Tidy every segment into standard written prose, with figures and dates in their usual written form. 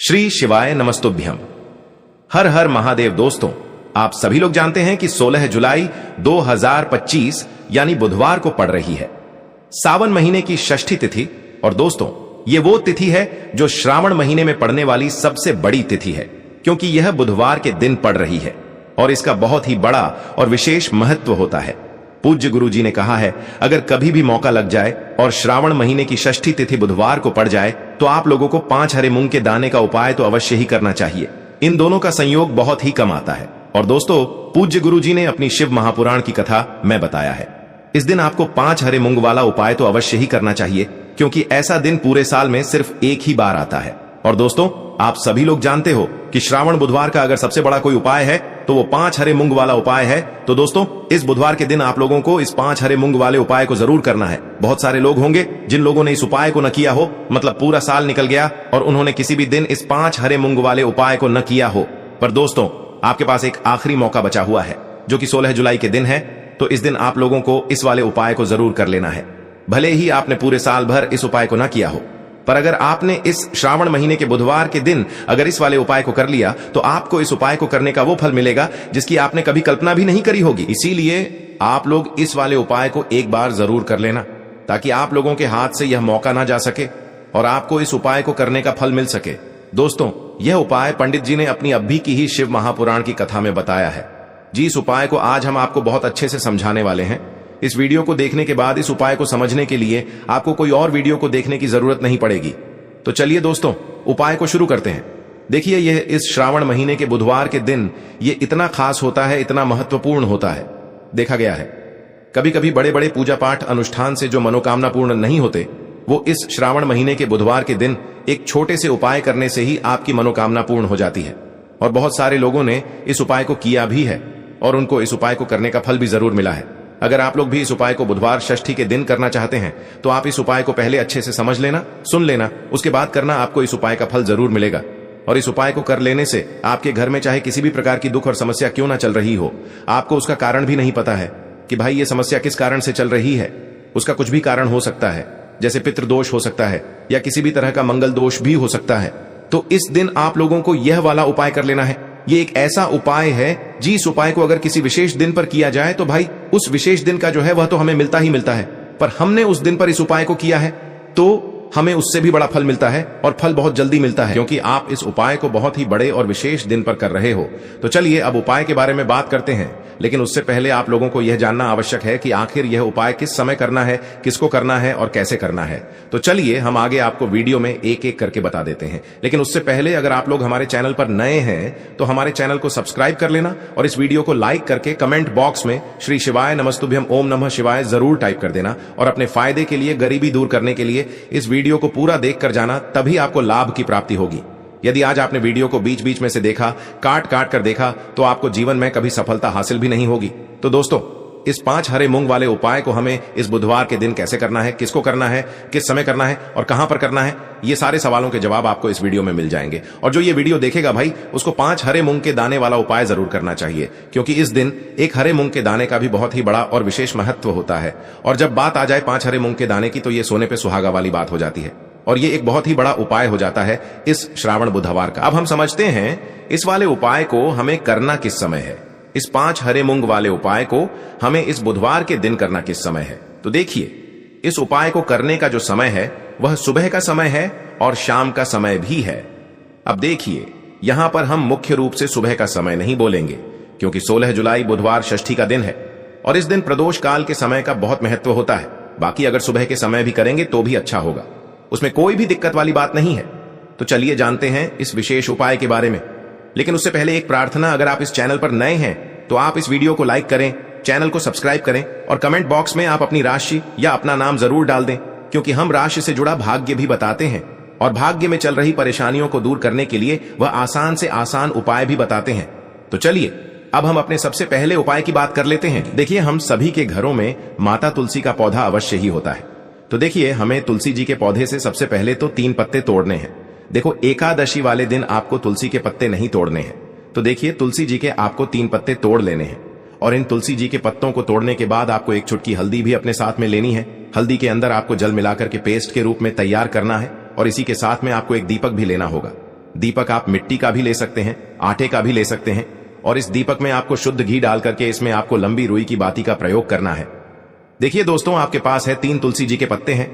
श्री शिवाय नमस्तुभ्यम। हर हर महादेव। दोस्तों, आप सभी लोग जानते हैं कि 16 जुलाई 2025 यानी बुधवार को पड़ रही है सावन महीने की षष्ठी तिथि। और दोस्तों, ये वो तिथि है जो श्रावण महीने में पड़ने वाली सबसे बड़ी तिथि है, क्योंकि यह बुधवार के दिन पड़ रही है और इसका बहुत ही बड़ा और विशेष महत्व होता है। पूज्य गुरु जी ने कहा है, अगर कभी भी मौका लग जाए और श्रावण महीने की षष्ठी तिथि बुधवार को पड़ जाए तो आप लोगों को 5 हरे मूंग के दाने का उपाय तो अवश्य ही करना चाहिए। इन दोनों का संयोग बहुत ही कम आता है। और दोस्तों, पूज्य गुरु जी ने अपनी शिव महापुराण की कथा में बताया है, इस दिन आपको 5 हरे मूंग वाला उपाय तो अवश्य ही करना चाहिए, क्योंकि ऐसा दिन पूरे साल में सिर्फ एक ही बार आता है। और दोस्तों, आप सभी लोग जानते हो कि श्रावण बुधवार का अगर सबसे बड़ा कोई उपाय है तो वो 5 हरे मूंग वाला उपाय है। तो दोस्तों, इस बुधवार के दिन आप लोगों को इस 5 हरे मूंग वाले उपाय को जरूर करना है। बहुत सारे लोग होंगे जिन लोगों ने इस उपाय को न किया हो, मतलब पूरा साल निकल गया और उन्होंने किसी भी दिन इस 5 हरे मूंग वाले उपाय को न किया हो। पर दोस्तों, आपके पास एक आखिरी मौका बचा हुआ है, जो कि 16 जुलाई के दिन है। तो इस दिन आप लोगों को इस वाले उपाय को जरूर कर लेना है, भले ही आपने पूरे साल भर इस उपाय को न किया हो। पर अगर आपने इस श्रावण महीने के बुधवार के दिन अगर इस वाले उपाय को कर लिया तो आपको इस उपाय को करने का वो फल मिलेगा जिसकी आपने कभी कल्पना भी नहीं करी होगी। इसीलिए आप लोग इस वाले उपाय को एक बार जरूर कर लेना, ताकि आप लोगों के हाथ से यह मौका ना जा सके और आपको इस उपाय को करने का फल मिल सके। दोस्तों, यह उपाय पंडित जी ने अपनी अभी की ही शिव महापुराण की कथा में बताया है जी। इस उपाय को आज हम आपको बहुत अच्छे से समझाने वाले हैं। इस वीडियो को देखने के बाद इस उपाय को समझने के लिए आपको कोई और वीडियो को देखने की जरूरत नहीं पड़ेगी। तो चलिए दोस्तों, उपाय को शुरू करते हैं। देखिए, यह इस श्रावण महीने के बुधवार के दिन ये इतना खास होता है, इतना महत्वपूर्ण होता है। देखा गया है कभी कभी बड़े बड़े पूजा पाठ अनुष्ठान से जो मनोकामना पूर्ण नहीं होते, वो इस श्रावण महीने के बुधवार के दिन एक छोटे से उपाय करने से ही आपकी मनोकामना पूर्ण हो जाती है। और बहुत सारे लोगों ने इस उपाय को किया भी है और उनको इस उपाय को करने का फल भी जरूर मिला है। अगर आप लोग भी इस उपाय को बुधवार षष्ठी के दिन करना चाहते हैं तो आप इस उपाय को पहले अच्छे से समझ लेना, सुन लेना, उसके बाद करना। आपको इस उपाय का फल जरूर मिलेगा। और इस उपाय को कर लेने से आपके घर में चाहे किसी भी प्रकार की दुख और समस्या क्यों ना चल रही हो, आपको उसका कारण भी नहीं पता है कि भाई ये समस्या किस कारण से चल रही है। उसका कुछ भी कारण हो सकता है, जैसे पितृदोष हो सकता है या किसी भी तरह का मंगल दोष भी हो सकता है। तो इस दिन आप लोगों को यह वाला उपाय कर लेना है। ये एक ऐसा उपाय है जी, इस उपाय को अगर किसी विशेष दिन पर किया जाए तो भाई उस विशेष दिन का जो है वह तो हमें मिलता ही मिलता है, पर हमने उस दिन पर इस उपाय को किया है तो हमें उससे भी बड़ा फल मिलता है और फल बहुत जल्दी मिलता है, क्योंकि आप इस उपाय को बहुत ही बड़े और विशेष दिन पर कर रहे हो। तो चलिए अब उपाय के बारे में बात करते हैं, लेकिन उससे पहले आप लोगों को यह जानना आवश्यक है कि आखिर यह उपाय किस समय करना है, किसको करना है और कैसे करना है। तो चलिए हम आगे आपको वीडियो में एक एक करके बता देते हैं। लेकिन उससे पहले अगर आप लोग हमारे चैनल पर नए हैं तो हमारे चैनल को सब्सक्राइब कर लेना और इस वीडियो को लाइक करके कमेंट बॉक्स में श्री शिवाय नमस्तुभ्यम ओम नमः शिवाय जरूर टाइप कर देना। और अपने फायदे के लिए, गरीबी दूर करने के लिए इस वीडियो को पूरा देख कर जाना, तभी आपको लाभ की प्राप्ति होगी। यदि आज आपने वीडियो को बीच बीच में से देखा, काट काट कर देखा, तो आपको जीवन में कभी सफलता हासिल भी नहीं होगी। तो दोस्तों, इस 5 हरे मूंग वाले उपाय को हमें इस बुधवार के दिन कैसे करना है, किसको करना है, किस समय करना है और कहां पर करना है, ये सारे सवालों के जवाब आपको इस वीडियो में मिल जाएंगे। और जो ये वीडियो देखेगा भाई, उसको 5 हरे मूंग के दाने वाला उपाय जरूर करना चाहिए, क्योंकि इस दिन एक हरे मूंग के दाने का भी बहुत ही बड़ा और विशेष महत्व होता है। और जब बात आ जाए 5 हरे मूंग के दाने की, तो ये सोने पे सुहागा वाली बात हो जाती है और ये एक बहुत ही बड़ा उपाय हो जाता है इस श्रावण बुधवार का। अब हम समझते हैं इस वाले उपाय को हमें करना किस समय है। इस 5 हरे मूंग वाले उपाय को हमें इस बुधवार के दिन करना किस समय है। तो देखिए, इस उपाय को करने का जो समय है वह सुबह का समय है और शाम का समय भी है। अब देखिए, यहां पर हम मुख्य रूप से सुबह का समय नहीं बोलेंगे, क्योंकि 16 जुलाई बुधवार षष्ठी का दिन है और इस दिन प्रदोष काल के समय का बहुत महत्व होता है। बाकी अगर सुबह के समय भी करेंगे तो भी अच्छा होगा, उसमें कोई भी दिक्कत वाली बात नहीं है। तो चलिए जानते हैं इस विशेष उपाय के बारे में। लेकिन उससे पहले एक प्रार्थना, अगर आप इस चैनल पर नए हैं तो आप इस वीडियो को लाइक करें, चैनल को सब्सक्राइब करें और कमेंट बॉक्स में आप अपनी राशि या अपना नाम जरूर डाल दें, क्योंकि हम राशि से जुड़ा भाग्य भी बताते हैं और भाग्य में चल रही परेशानियों को दूर करने के लिए वह आसान से आसान उपाय भी बताते हैं। तो चलिए अब हम अपने सबसे पहले उपाय की बात कर लेते हैं। देखिए, हम सभी के घरों में माता तुलसी का पौधा अवश्य ही होता है। तो देखिए, हमें तुलसी जी के पौधे से सबसे पहले तो 3 पत्ते तोड़ने हैं। देखो, एकादशी वाले दिन आपको तुलसी के पत्ते नहीं तोड़ने हैं। तो देखिए, तुलसी जी के आपको 3 पत्ते तोड़ लेने हैं और इन तुलसी जी के पत्तों को तोड़ने के बाद आपको एक चुटकी हल्दी भी अपने साथ में लेनी है। हल्दी के अंदर आपको जल मिलाकर के पेस्ट के रूप में तैयार करना है और इसी के साथ में आपको एक दीपक भी लेना होगा। दीपक आप मिट्टी का भी ले सकते हैं, आटे का भी ले सकते हैं, और इस दीपक में आपको शुद्ध घी डाल करके इसमें आपको लंबी रुई की बाती का प्रयोग करना है। देखिए दोस्तों, आपके पास है 3 तुलसी जी के पत्ते हैं।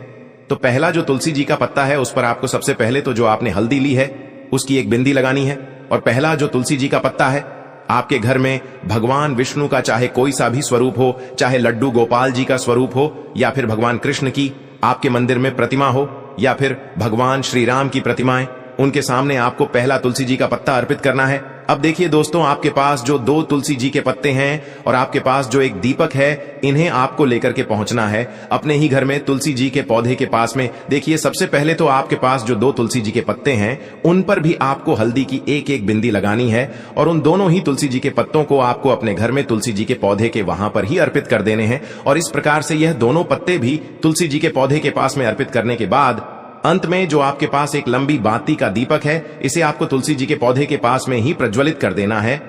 तो पहला जो तुलसी जी का पत्ता है उस पर आपको सबसे पहले तो जो आपने हल्दी ली है उसकी एक बिंदी लगानी है। और पहला जो तुलसी जी का पत्ता है, आपके घर में भगवान विष्णु का चाहे कोई सा भी स्वरूप हो, चाहे लड्डू गोपाल जी का स्वरूप हो, या फिर भगवान कृष्ण की आपके मंदिर में प्रतिमा हो, या फिर भगवान श्री राम की प्रतिमाएं, उनके सामने आपको पहला तुलसी जी का पत्ता अर्पित करना है। अब देखिए दोस्तों, आपके पास जो 2 तुलसी जी के पत्ते हैं और आपके पास जो एक दीपक है, इन्हें आपको लेकर के पहुंचना है अपने ही घर में तुलसी जी के पौधे के पास में। देखिए, सबसे पहले तो आपके पास जो 2 तुलसी जी के पत्ते हैं उन पर भी आपको हल्दी की एक एक बिंदी लगानी है, और उन दोनों ही तुलसी जी के पत्तों को आपको अपने घर में तुलसी जी के पौधे के वहां पर ही अर्पित कर देने हैं। और इस प्रकार से यह दोनों पत्ते भी तुलसी जी के पौधे के पास में अर्पित करने के बाद अंत में जो आपके पास एक लंबी बाती का दीपक है, इसे आपको तुलसी जी के पौधे के पास में ही प्रज्वलित कर देना है।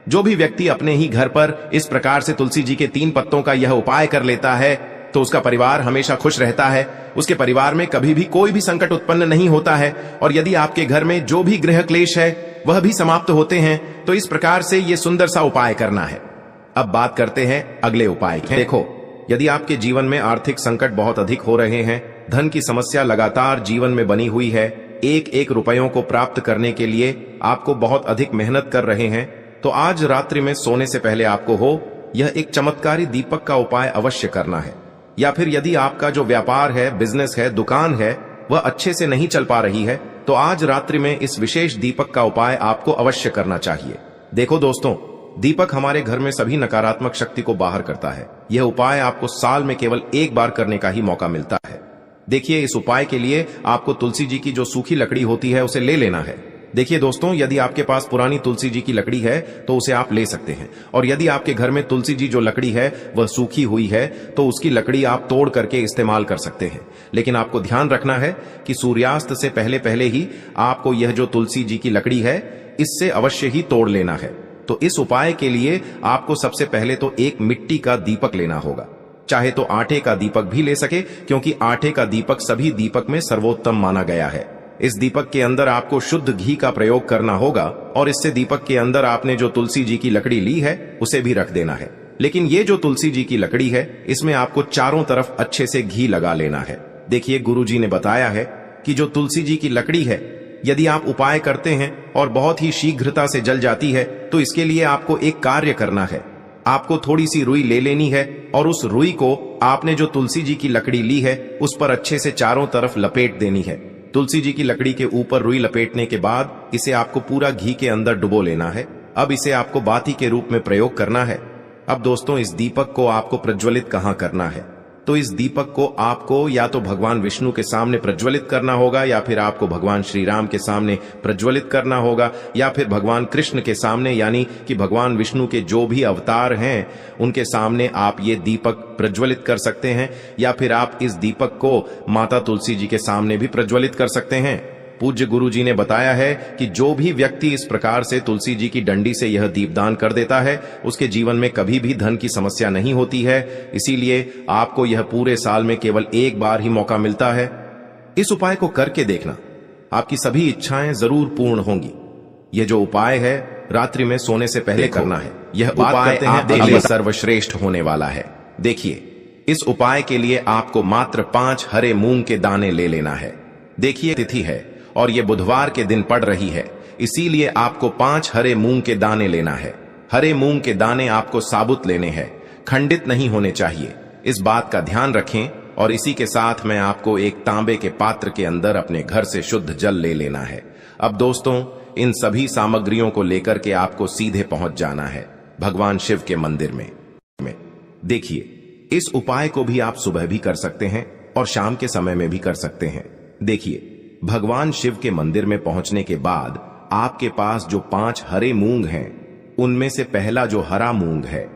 जो भी व्यक्ति अपने ही घर पर इस प्रकार से तुलसी जी के 3 पत्तों का यह उपाय कर लेता है तो उसका परिवार हमेशा खुश रहता है, उसके परिवार में कभी भी कोई भी संकट उत्पन्न नहीं होता है, और यदि आपके घर में जो भी गृह क्लेश है वह भी समाप्त होते हैं। तो इस प्रकार से यह सुंदर सा उपाय करना है। अब बात करते हैं अगले उपाय की। देखो, यदि आपके जीवन में आर्थिक संकट बहुत अधिक हो रहे हैं, धन की समस्या लगातार जीवन में बनी हुई है, एक एक रुपयों को प्राप्त करने के लिए आपको बहुत अधिक मेहनत कर रहे हैं, तो आज रात्रि में सोने से पहले आपको हो यह एक चमत्कारी दीपक का उपाय अवश्य करना है। या फिर यदि आपका जो व्यापार है, बिजनेस है, दुकान है, वह अच्छे से नहीं चल पा रही है, तो आज रात्रि में इस विशेष दीपक का उपाय आपको अवश्य करना चाहिए। देखो दोस्तों, दीपक हमारे घर में सभी नकारात्मक शक्ति को बाहर करता है। यह उपाय आपको साल में केवल एक बार करने का ही मौका मिलता है। देखिए, इस उपाय के लिए आपको तुलसी जी की जो सूखी लकड़ी होती है उसे ले लेना है। देखिए दोस्तों, यदि आपके पास पुरानी तुलसी जी की लकड़ी है तो उसे आप ले सकते हैं, और यदि आपके घर में तुलसी जी जो लकड़ी है वह सूखी हुई है तो उसकी लकड़ी आप तोड़ करके इस्तेमाल कर सकते हैं। लेकिन आपको ध्यान रखना है कि सूर्यास्त से पहले पहले ही आपको यह जो तुलसी जी की लकड़ी है इससे अवश्य ही तोड़ लेना है। तो इस उपाय के लिए आपको सबसे पहले तो एक मिट्टी का दीपक लेना होगा, चाहे तो आटे का दीपक भी ले सके, क्योंकि आटे का दीपक सभी दीपक में सर्वोत्तम माना गया है। इस दीपक के अंदर आपको शुद्ध घी का प्रयोग करना होगा, और इससे दीपक के अंदर आपने जो तुलसी जी की लकड़ी ली है उसे भी रख देना है। लेकिन ये जो तुलसी जी की लकड़ी है इसमें आपको चारों तरफ अच्छे से घी लगा लेना है। देखिए, गुरु जी ने बताया है कि जो तुलसी जी की लकड़ी है यदि आप उपाय करते हैं और बहुत ही शीघ्रता से जल जाती है, तो इसके लिए आपको एक कार्य करना है। आपको थोड़ी सी रुई ले लेनी है, और उस रुई को आपने जो तुलसी जी की लकड़ी ली है उस पर अच्छे से चारों तरफ लपेट देनी है। तुलसी जी की लकड़ी के ऊपर रुई लपेटने के बाद इसे आपको पूरा घी के अंदर डुबो लेना है। अब इसे आपको बाती के रूप में प्रयोग करना है। अब दोस्तों, इस दीपक को आपको प्रज्वलित कहां करना है? तो इस दीपक को आपको या तो भगवान विष्णु के सामने प्रज्वलित करना होगा, या फिर आपको भगवान श्री राम के सामने प्रज्वलित करना होगा, या फिर भगवान कृष्ण के सामने, यानी कि भगवान विष्णु के जो भी अवतार हैं उनके सामने आप ये दीपक प्रज्वलित कर सकते हैं। या फिर आप इस दीपक को माता तुलसी जी के सामने भी प्रज्वलित कर सकते हैं। पूज्य गुरु जी ने बताया है कि जो भी व्यक्ति इस प्रकार से तुलसी जी की डंडी से यह दीपदान कर देता है उसके जीवन में कभी भी धन की समस्या नहीं होती है। इसीलिए आपको यह पूरे साल में केवल एक बार ही मौका मिलता है। इस उपाय को करके देखना, आपकी सभी इच्छाएं जरूर पूर्ण होंगी। यह जो उपाय है रात्रि में सोने से पहले करना है। यह उपाय आपके लिए सर्वश्रेष्ठ होने वाला है। देखिए, इस उपाय के लिए आपको मात्र 5 हरे मूंग के दाने ले लेना है। देखिए, तिथि है और ये बुधवार के दिन पड़ रही है, इसीलिए आपको 5 हरे मूंग के दाने लेना है। हरे मूंग के दाने आपको साबुत लेने हैं, खंडित नहीं होने चाहिए। इस बात का ध्यान रखें। और इसी के साथ मैं आपको एक तांबे के पात्र के अंदर अपने घर से शुद्ध जल ले लेना है। अब दोस्तों, इन सभी सामग्रियों को लेकर के आपको सीधे पहुंच जाना है भगवान शिव के मंदिर में। देखिए, इस उपाय को भी आप सुबह भी कर सकते हैं और शाम के समय में भी कर सकते हैं। देखिए, भगवान शिव के मंदिर में पहुंचने के बाद आपके पास जो 5 हरे मूंग हैं, उनमें से पहला जो हरा मूंग है,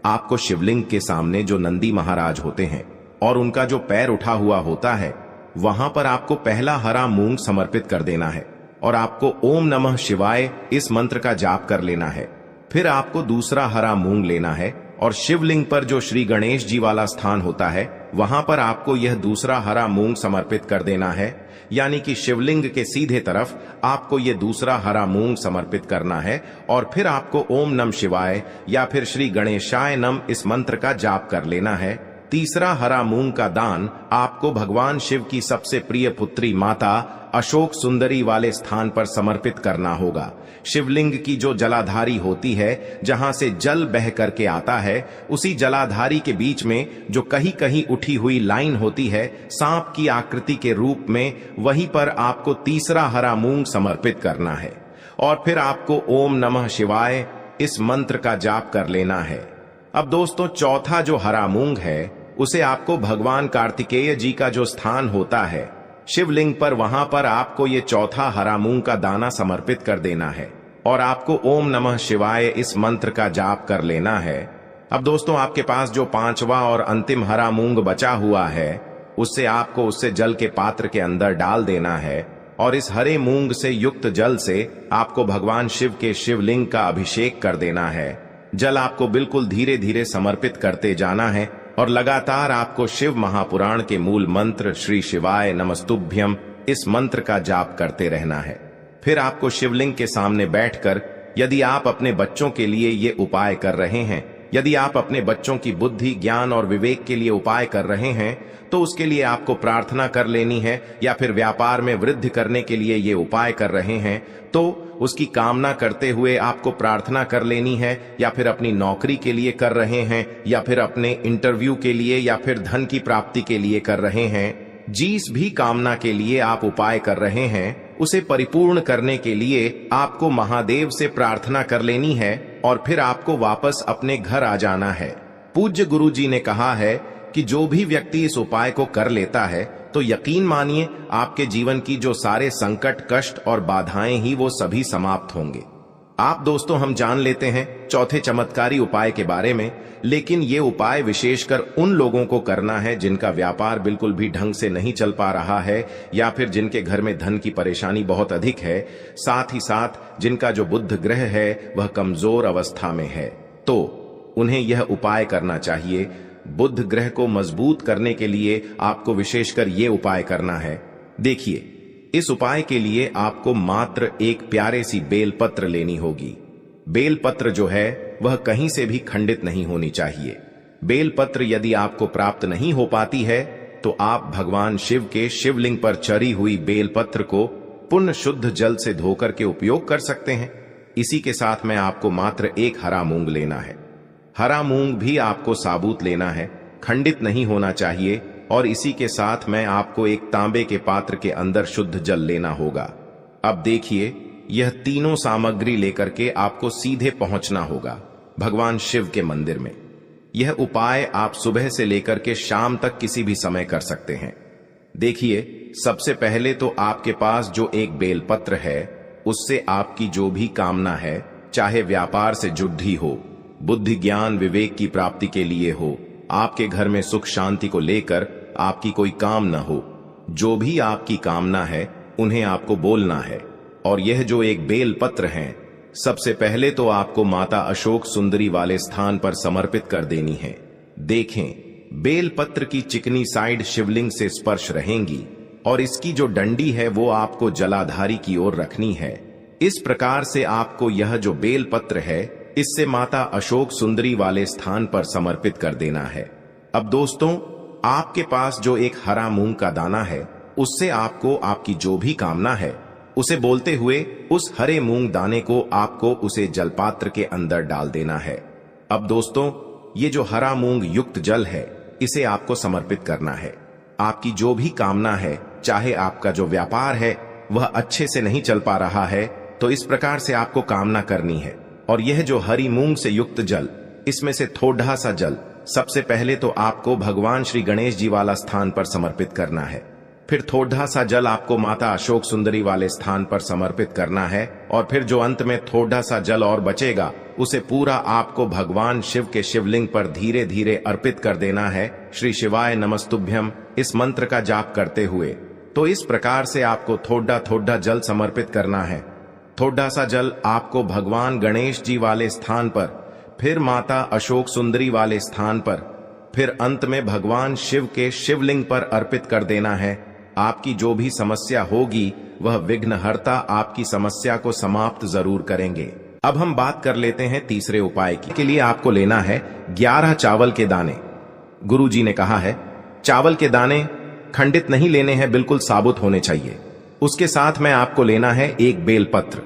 आपको शिवलिंग के सामने जो नंदी महाराज होते हैं और उनका जो पैर उठा हुआ होता है, वहां पर आपको पहला हरा मूंग समर्पित कर देना है और आपको ओम नमः शिवाय इस मंत्र का जाप कर लेना है। फिर आपको दूसरा हरा मूंग लेना है और शिवलिंग पर जो श्री गणेश जी वाला स्थान होता है वहां पर आपको यह दूसरा हरा मूंग समर्पित कर देना है। यानी कि शिवलिंग के सीधे तरफ आपको यह दूसरा हरा मूंग समर्पित करना है और फिर आपको ओम नम शिवाय या फिर श्री गणेशाय नम इस मंत्र का जाप कर लेना है। तीसरा हरा मूंग का दान आपको भगवान शिव की सबसे प्रिय पुत्री माता अशोक सुंदरी वाले स्थान पर समर्पित करना होगा। शिवलिंग की जो जलाधारी होती है, जहां से जल बह करके आता है, उसी जलाधारी के बीच में जो कहीं कहीं उठी हुई लाइन होती है सांप की आकृति के रूप में, वहीं पर आपको तीसरा हरा मूंग समर्पित करना है और फिर आपको ओम नमः शिवाय इस मंत्र का जाप कर लेना है। अब दोस्तों, चौथा जो हरा मूंग है उसे आपको भगवान कार्तिकेय जी का जो स्थान होता है शिवलिंग पर, वहां पर आपको ये चौथा हरा मूंग का दाना समर्पित कर देना है और आपको ओम नमः शिवाय इस मंत्र का जाप कर लेना है। अब दोस्तों, आपके पास जो पांचवा और अंतिम हरा मूंग बचा हुआ है उससे आपको उससे जल के पात्र के अंदर डाल देना है और इस हरे मूंग से युक्त जल से आपको भगवान शिव के शिवलिंग का अभिषेक कर देना है। जल आपको बिल्कुल धीरे धीरे समर्पित करते जाना है और लगातार आपको शिव महापुराण के मूल मंत्र श्री शिवाय नमस्तुभ्यम इस मंत्र का जाप करते रहना है। फिर आपको शिवलिंग के सामने बैठकर, यदि आप अपने बच्चों के लिए ये उपाय कर रहे हैं, यदि आप अपने बच्चों की बुद्धि, ज्ञान और विवेक के लिए उपाय कर रहे हैं, तो उसके लिए आपको प्रार्थना कर लेनी है, या फिर व्यापार में वृद्धि करने के लिए ये उपाय कर रहे हैं तो उसकी कामना करते हुए आपको प्रार्थना कर लेनी है, या फिर अपनी नौकरी के लिए कर रहे हैं, या फिर अपने इंटरव्यू के लिए, या फिर धन की प्राप्ति के लिए कर रहे हैं। जिस भी कामना के लिए आप उपाय कर रहे हैं उसे परिपूर्ण करने के लिए आपको महादेव से प्रार्थना कर लेनी है और फिर आपको वापस अपने घर आ जाना है। पूज्य गुरु जी ने कहा है कि जो भी व्यक्ति इस उपाय को कर लेता है तो यकीन मानिए आपके जीवन की जो सारे संकट, कष्ट और बाधाएं ही वो सभी समाप्त होंगे। आप दोस्तों, हम जान लेते हैं चौथे चमत्कारी उपाय के बारे में, लेकिन ये उपाय विशेषकर उन लोगों को करना है जिनका व्यापार बिल्कुल भी ढंग से नहीं चल पा रहा है, या फिर जिनके घर में धन की परेशानी बहुत अधिक है, साथ ही साथ जिनका जो बुध ग्रह है वह कमजोर अवस्था में है, तो उन्हें यह उपाय करना चाहिए। बुध ग्रह को मजबूत करने के लिए आपको विशेषकर ये उपाय करना है। देखिए, इस उपाय के लिए आपको मात्र एक प्यारे सी बेलपत्र लेनी होगी। बेलपत्र जो है वह कहीं से भी खंडित नहीं होनी चाहिए। बेलपत्र यदि आपको प्राप्त नहीं हो पाती है तो आप भगवान शिव के शिवलिंग पर चढ़ी हुई बेलपत्र को पुण्य शुद्ध जल से धोकर के उपयोग कर सकते हैं। इसी के साथ में आपको मात्र एक हरा मूंग लेना है। हरा मूंग भी आपको साबुत लेना है, खंडित नहीं होना चाहिए, और इसी के साथ में आपको एक तांबे के पात्र के अंदर शुद्ध जल लेना होगा। अब देखिए, यह तीनों सामग्री लेकर के आपको सीधे पहुंचना होगा भगवान शिव के मंदिर में। यह उपाय आप सुबह से लेकर के शाम तक किसी भी समय कर सकते हैं। देखिए, सबसे पहले तो आपके पास जो एक बेलपत्र है उससे आपकी जो भी कामना है, चाहे व्यापार से जुड़ी हो, बुद्धि ज्ञान विवेक की प्राप्ति के लिए हो, आपके घर में सुख शांति को लेकर आपकी कोई काम न हो, जो भी आपकी कामना है उन्हें आपको बोलना है। और यह जो एक बेल पत्र है, सबसे पहले तो आपको माता अशोक सुंदरी वाले स्थान पर समर्पित कर देनी है। देखें, बेल पत्र की चिकनी साइड शिवलिंग से स्पर्श रहेंगी और इसकी जो डंडी है वो आपको जलाधारी की ओर रखनी है। इस प्रकार से आपको यह जो बेल पत्र है इससे माता अशोक सुंदरी वाले स्थान पर समर्पित कर देना है। अब दोस्तों, आपके पास जो एक हरा मूंग का दाना है उससे आपको आपकी जो भी कामना है उसे बोलते हुए उस हरे मूंग दाने को आपको उसे जलपात्र के अंदर डाल देना है। अब दोस्तों, ये जो हरा मूंग युक्त जल है इसे आपको समर्पित करना है। आपकी जो भी कामना है, चाहे आपका जो व्यापार है वह अच्छे से नहीं चल पा रहा है, तो इस प्रकार से आपको कामना करनी है। और यह जो हरी मूंग से युक्त जल, इसमें से थोड़ा सा जल सबसे पहले तो आपको भगवान श्री गणेश जी वाला स्थान पर समर्पित करना है। फिर थोड़ा सा जल आपको माता अशोक सुंदरी वाले स्थान पर समर्पित करना है, और फिर जो अंत में थोड़ा सा जल और बचेगा उसे पूरा आपको भगवान शिव के शिवलिंग पर धीरे धीरे अर्पित कर देना है, श्री शिवाय नमस्तुभ्यम इस मंत्र का जाप करते हुए। तो इस प्रकार से आपको थोड़ा थोड़ा जल समर्पित करना है। थोड़ा सा जल आपको भगवान गणेश जी वाले स्थान पर, फिर माता अशोक सुंदरी वाले स्थान पर, फिर अंत में भगवान शिव के शिवलिंग पर अर्पित कर देना है। आपकी जो भी समस्या होगी वह विघ्नहर्ता आपकी समस्या को समाप्त जरूर करेंगे। अब हम बात कर लेते हैं तीसरे उपाय की। के लिए आपको लेना है 11 चावल के दाने। गुरुजी ने कहा है चावल के दाने खंडित नहीं लेने हैं, बिल्कुल साबुत होने चाहिए। उसके साथ में आपको लेना है एक बेलपत्र।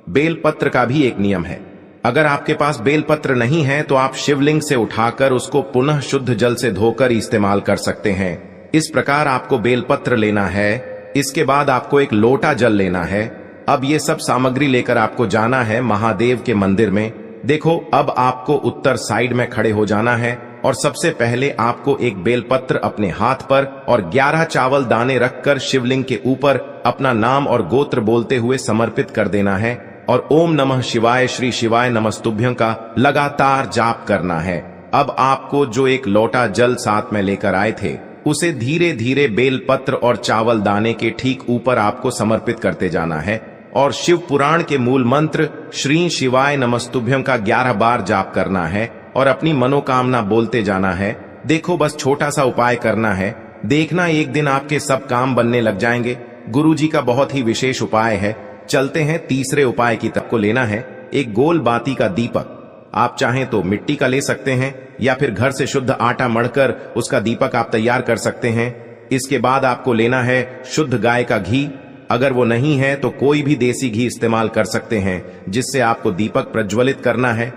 बेलपत्र का भी एक नियम है, अगर आपके पास बेलपत्र नहीं है तो आप शिवलिंग से उठाकर उसको पुनः शुद्ध जल से धोकर इस्तेमाल कर सकते हैं। इस प्रकार आपको बेलपत्र लेना है। इसके बाद आपको एक लोटा जल लेना है। अब ये सब सामग्री लेकर आपको जाना है महादेव के मंदिर में। देखो, अब आपको उत्तर साइड में खड़े हो जाना है और सबसे पहले आपको एक बेलपत्र अपने हाथ पर और 11 चावल दाने रखकर शिवलिंग के ऊपर अपना नाम और गोत्र बोलते हुए समर्पित कर देना है और ओम नमः शिवाय श्री शिवाय नमस्तुभ्यं का लगातार जाप करना है। अब आपको जो एक लोटा जल साथ में लेकर आए थे उसे धीरे धीरे बेलपत्र और चावल दाने के ठीक ऊपर आपको समर्पित करते जाना है और शिव पुराण के मूल मंत्र श्री शिवाय नमस्तुभ्यं का 11 बार जाप करना है और अपनी मनोकामना बोलते जाना है। देखो, बस छोटा सा उपाय करना है, देखना एक दिन आपके सब काम बनने लग जाएंगे। गुरुजी का बहुत ही विशेष उपाय है। चलते हैं तीसरे उपाय की तरफ। को लेना है एक गोल बाती का दीपक। आप चाहें तो मिट्टी का ले सकते हैं या फिर घर से शुद्ध आटा मढ़कर उसका दीपक आप तैयार कर सकते हैं। इसके बाद आपको लेना है शुद्ध गाय का घी। अगर वो नहीं है तो कोई भी देसी घी इस्तेमाल कर सकते हैं, जिससे आपको दीपक प्रज्वलित करना है।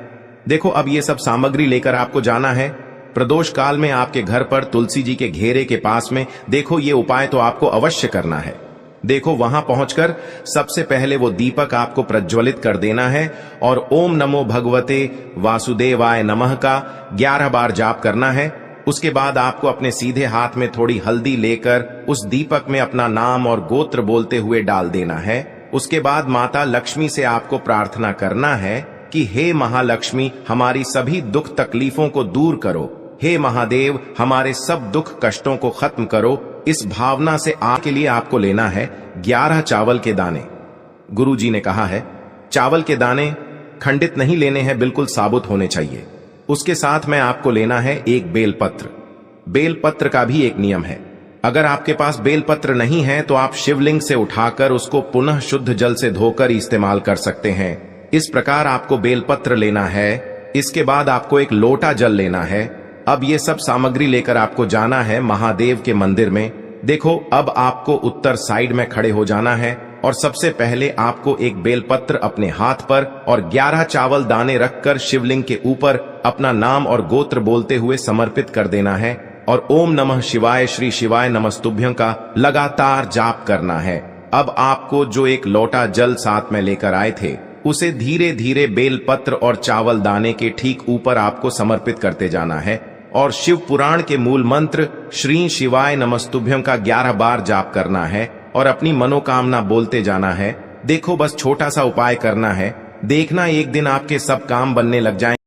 देखो, अब ये सब सामग्री लेकर आपको जाना है प्रदोष काल में आपके घर पर तुलसी जी के घेरे के पास में। देखो, ये उपाय तो आपको अवश्य करना है। देखो, वहां पहुंचकर सबसे पहले वो दीपक आपको प्रज्वलित कर देना है और ओम नमो भगवते वासुदेवाय नमः का 11 बार जाप करना है। उसके बाद आपको अपने सीधे हाथ में थोड़ी हल्दी लेकर उस दीपक में अपना नाम और गोत्र बोलते हुए डाल देना है। उसके बाद माता लक्ष्मी से आपको प्रार्थना करना है कि हे महालक्ष्मी, हमारी सभी दुख तकलीफों को दूर करो। हे महादेव, हमारे सब दुख कष्टों को खत्म करो। इस भावना से के लिए आपको लेना है 11 चावल के दाने। गुरुजी ने कहा है चावल के दाने खंडित नहीं लेने हैं, बिल्कुल साबुत होने चाहिए। उसके साथ में आपको लेना है एक बेलपत्र। बेलपत्र का भी एक नियम है, अगर आपके पास बेलपत्र नहीं है तो आप शिवलिंग से उठाकर उसको पुनः शुद्ध जल से धोकर इस्तेमाल कर सकते हैं। इस प्रकार आपको बेलपत्र लेना है। इसके बाद आपको एक लोटा जल लेना है। अब ये सब सामग्री लेकर आपको जाना है महादेव के मंदिर में। देखो, अब आपको उत्तर साइड में खड़े हो जाना है और सबसे पहले आपको एक बेलपत्र अपने हाथ पर और 11 चावल दाने रखकर शिवलिंग के ऊपर अपना नाम और गोत्र बोलते हुए समर्पित कर देना है और ओम नमः शिवाय श्री शिवाय नमस्तुभ्यं का लगातार जाप करना है। अब आपको जो एक लोटा जल साथ में लेकर आए थे उसे धीरे धीरे बेलपत्र और चावल दाने के ठीक ऊपर आपको समर्पित करते जाना है और शिव पुराण के मूल मंत्र श्री शिवाय नमस्तुभ्यं का 11 बार जाप करना है और अपनी मनोकामना बोलते जाना है। देखो, बस छोटा सा उपाय करना है, देखना एक दिन आपके सब काम बनने लग जाएंगे।